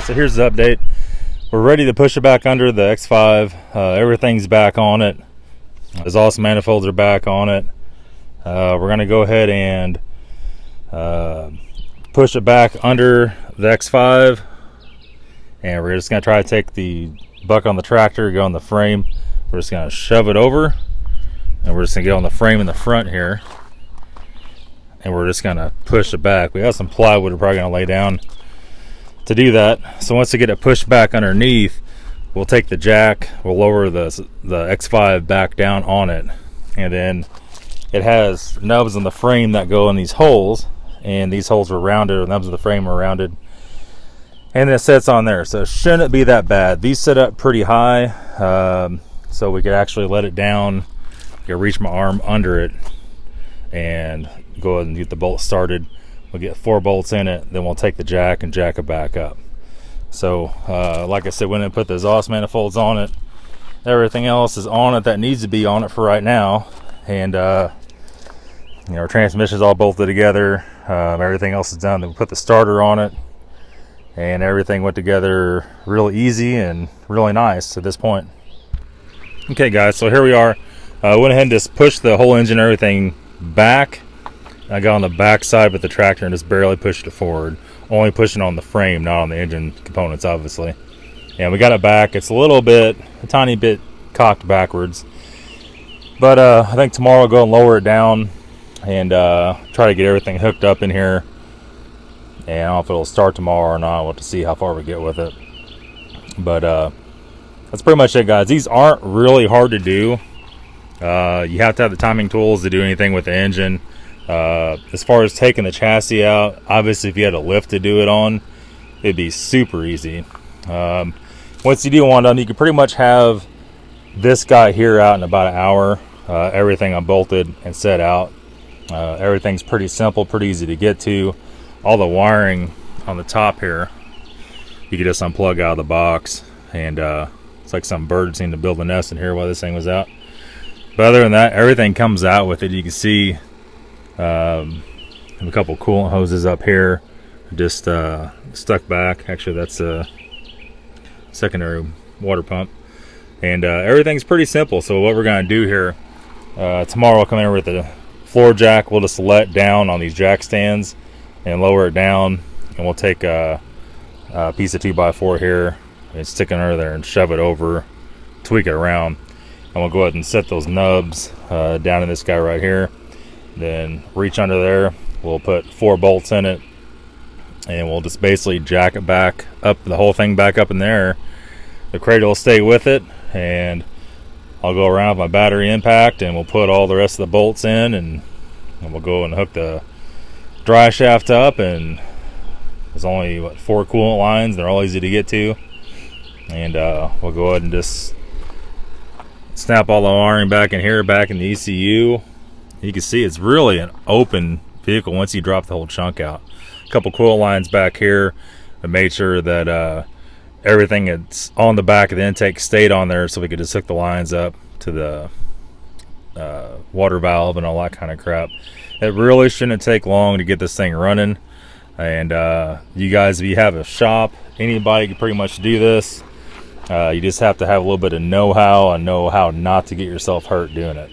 guys, so here's the update. We're ready to push it back under the X5. Everything's back on it. The exhaust manifolds are back on it. We're going to go ahead and push it back under the X5, and we're just going to try to take the bucket on the tractor, go on the frame. We're just going to shove it over, and we're just going to get on the frame in the front here, and we're just going to push it back. We have some plywood we're probably going to lay down to do that. So once we get it pushed back underneath, we'll take the jack, we'll lower the X5 back down on it, and then it has nubs in the frame that go in these holes, and these holes were rounded, or nubs of the frame are rounded, and it sits on there. So it shouldn't be that bad. These sit up pretty high, so we could actually let it down. I can reach my arm under it and go ahead and get the bolt started. We'll get 4 bolts in it, then we'll take the jack and jack it back up. So like I said, we didn't put the exhaust manifolds on it. Everything else is on it that needs to be on it for right now, and our transmission's all bolted together. Everything else is done. Then we put the starter on it, and everything went together really easy and really nice to this point. Okay guys, so here we are. I went ahead and just pushed the whole engine, everything back. I got on the back side with the tractor and just barely pushed it forward. Only pushing on the frame, not on the engine components, obviously. And we got it back. It's a tiny bit cocked backwards. But I think tomorrow I'll go and lower it down and try to get everything hooked up in here. And I don't know if it'll start tomorrow or not. We'll have to see how far we get with it. But that's pretty much it, guys. These aren't really hard to do. You have to have the timing tools to do anything with the engine. As far as taking the chassis out, obviously if you had a lift to do it on, it'd be super easy. Once you do one done, you can pretty much have this guy here out in about an hour. Everything unbolted and set out. Everything's pretty simple, pretty easy to get to. All the wiring on the top here, you can just unplug out of the box, and it's like some bird seemed to build a nest in here while this thing was out. But other than that, everything comes out with it. You can see a couple coolant hoses up here just stuck back. Actually, that's a secondary water pump, and everything's pretty simple. So what we're going to do here, tomorrow I'll come in with the floor jack. We'll just let down on these jack stands and lower it down, and we'll take a piece of 2x4 here and stick it under there and shove it over, tweak it around, and we'll go ahead and set those nubs down in this guy right here. Then reach under there, we'll put 4 bolts in it, and we'll just basically jack it back up, the whole thing back up in there. The cradle will stay with it, and I'll go around with my battery impact, and we'll put all the rest of the bolts in, and we'll go and hook the dry shaft up. And there's only 4 coolant lines. They're all easy to get to, and we'll go ahead and just snap all the wiring back in here, back in the ECU. You can see it's really an open vehicle once you drop the whole chunk out. A couple coolant lines back here. I made sure that everything that's on the back of the intake stayed on there, so we could just hook the lines up to the water valve and all that kind of crap. It really shouldn't take long to get this thing running. And you guys, if you have a shop, anybody can pretty much do this. You just have to have a little bit of know-how and know how not to get yourself hurt doing it.